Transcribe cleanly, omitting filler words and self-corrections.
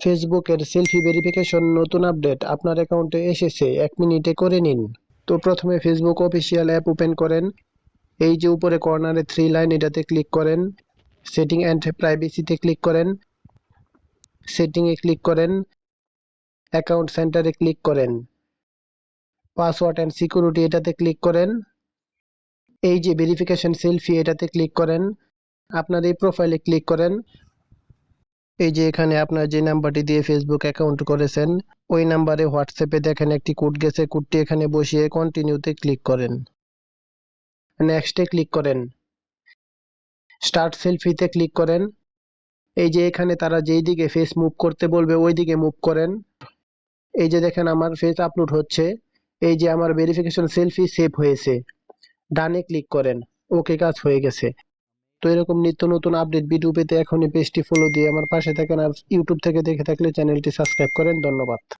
ফেসবুকের selfie verification নতুন update আপনার অ্যাকাউন্টে এসেছে, 1 মিনিটে করে নিন। তো প্রথমে ফেসবুক অফিসিয়াল অ্যাপ ওপেন করেন। এই যে উপরে কর্নারে 3 লাইন, এটাতে ক্লিক করেন। সেটিং অ্যান্ড প্রাইভেসিতে ক্লিক করেন। সেটিংয়ে ক্লিক করেন। অ্যাকাউন্ট সেন্টারে ক্লিক করেন। পাসওয়ার্ড অ্যান্ড সিকিউরিটি এটাতে ক্লিক করেন। এই যে ভেরিফিকেশন সেলফি এটাতে ক্লিক করেন। আপনার এই প্রোফাইলে ক্লিক করেন। এই যে এখানে আপনার যে নাম্বারটি দিয়ে ফেসবুক অ্যাকাউন্ট করেছেন ওই নাম্বারে হোয়াটসঅ্যাপে দেখেন একটি কোড গেছে, কোডটি এখানে বসিয়ে কন্টিনিউতে ক্লিক করেন। নেক্সটে ক্লিক করেন। স্টার্ট সেলফিতে ক্লিক করেন। এই যে এখানে তারা যেই দিকে ফেস মুভ করতে বলবে ওই দিকে মুভ করেন। এই যে দেখেন আমার ফেস আপলোড হচ্ছে। এই যে আমার ভেরিফিকেশন সেলফি সেভ হয়েছে। ডানে ক্লিক করেন। ওকে, কাজ হয়ে গেছে। তো এরকম নিত্য নতুন আপডেট ভিডিও পেতে এখনই পেজটি ফলো দিয়ে আমার পাশে থাকেন, আর ইউটিউব থেকে দেখে থাকলে চ্যানেলটি সাবস্ক্রাইব করেন। ধন্যবাদ।